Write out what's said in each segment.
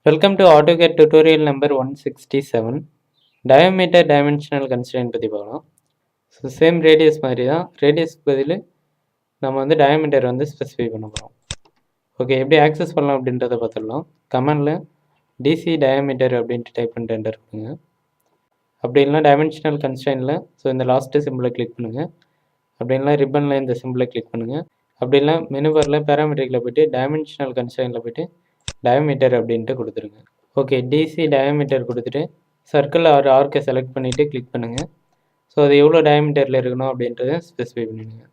Welcome to Autocad tutorial number 167. Diameter dimensional constraint பற்றி பார்க்கலாம். So same radius மாதிரி தான், ரேடியஸ்க்கு பதில் நம்ம வந்து டயமீட்டர் வந்து ஸ்பெசிஃபை பண்ண போகிறோம். ஓகே, எப்படி ஆக்சஸ் பண்ணலாம் அப்படின்றத பார்த்துடலாம். கமெண்டில் Dcdiameter அப்படின்ட்டு டைப் பண்ணிட்டு என்டர் பண்ணுங்க. அப்படி இல்லைனா டைமென்ஷனல் கன்ஸ்ட்ரெயினில் ஸோ இந்த லாஸ்ட்டு சிம்பிளை கிளிக் பண்ணுங்கள். அப்படி இல்லைனா ரிப்பனில் இந்த சிம்பிளை கிளிக் பண்ணுங்கள். அப்படி இல்லை மெனு பாரில் பேராமெட்ரிக்கில் போய்ட்டு டைமென்ஷனல் கன்ஸ்ட்ரெயினில் போய்ட்டு டயமீட்டர் அப்படின்ட்டு கொடுத்துருங்க. ஓகே, Dcdiameter கொடுத்துட்டு சர்க்கிள் ஆர் ஆர்க்கை செலக்ட் பண்ணிவிட்டு கிளிக் பண்ணுங்கள். ஸோ அது எவ்வளோ டயமீட்டரில் இருக்கணும் அப்படின்றத ஸ்பெசிஃபை பண்ணிடுங்க.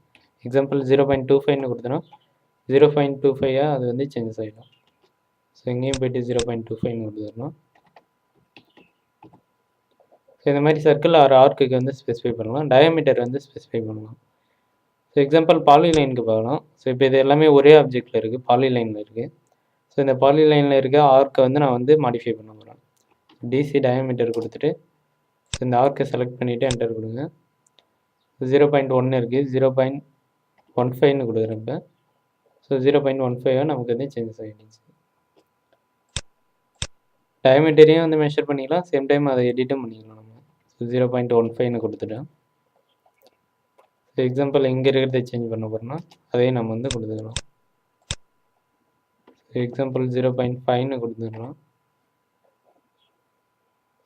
எக்ஸாம்பிள் 0.25 கொடுத்தோன்னா 0.25 அது வந்து சேஞ்சஸ் ஆகிடும். ஸோ எங்கேயும் போய்ட்டு 0.25 கொடுத்துடணும். ஸோ இந்த மாதிரி சர்க்கிள் ஆர் ஆர்க்குக்கு வந்து ஸ்பெசிஃபை பண்ணலாம், டயமீட்டர் வந்து ஸ்பெசிஃபை பண்ணலாம். ஸோ எக்ஸாம்பிள் பாலிலைனுக்கு பார்க்கலாம். ஸோ இப்போ இது எல்லாமே ஒரே ஆப்ஜெக்டில் இருக்குது, பாலிலைனில் இருக்குது. ஸோ இந்த பாலிலைனில் இருக்க ஆர்க்கை வந்து நான் வந்து மாடிஃபை பண்ண போகிறேன். Dcdiameter கொடுத்துட்டு ஸோ இந்த ஆர்க்கை செலக்ட் பண்ணிவிட்டு என்டர் கொடுங்க. 0.1 இருக்குது, 0.15 கொடுக்குறேன் இப்போ. ஸோ 0.15 நமக்கு வந்து சேஞ்சஸ் ஆகிடுச்சு. டயமீட்டரையும் வந்து மெஷர் பண்ணிக்கலாம், சேம் டைம் அதை எடிட்டும் பண்ணிக்கலாம் நம்ம. ஸோ 0.15 கொடுத்துட்டேன். ஸோ எக்ஸாம்பிள் இங்கே இருக்கிறத சேஞ்ச் பண்ண போகிறோம்னா அதையும் நம்ம வந்து கொடுத்துக்கலாம். எக்ஸாம்பிள் 0.5 கொடுத்துடலாம்.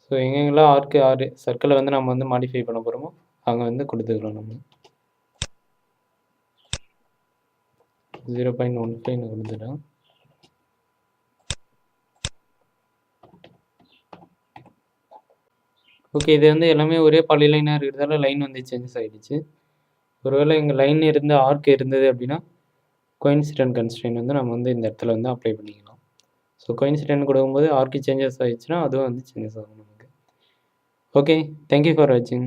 ஸோ எங்கெங்கெல்லாம் ஆர்க்கு சர்க்கிளை வந்து நம்ம வந்து மாடிஃபை பண்ண போகிறோமோ அங்கே வந்து கொடுத்துக்கலாம் நம்ம. 0.15 கொடுத்துட்டோம். ஓகே, இது வந்து எல்லாமே ஒரே பாலிலைனாக இருக்கிறதால லைன் வந்து சேஞ்சஸ் ஆகிடுச்சு. ஒருவேளை இங்கே லைன் இருந்து ஆர்க் இருந்தது அப்படின்னா கோயின்சிடென்ட் கன்ஸ்ட்ரெயின்ட் வந்து நம்ம வந்து இந்த இடத்துல வந்து அப்ளை பண்ணிக்கலாம். ஸோ கோயின்சிடென்ட் கொடுக்கும்போது ஆர்க்கு சேஞ்சஸ் ஆகிடுச்சுன்னா அதுவும் வந்து சேஞ்சஸ் ஆகும் நமக்கு. ஓகே, தேங்க்யூ ஃபார் வாட்சிங்.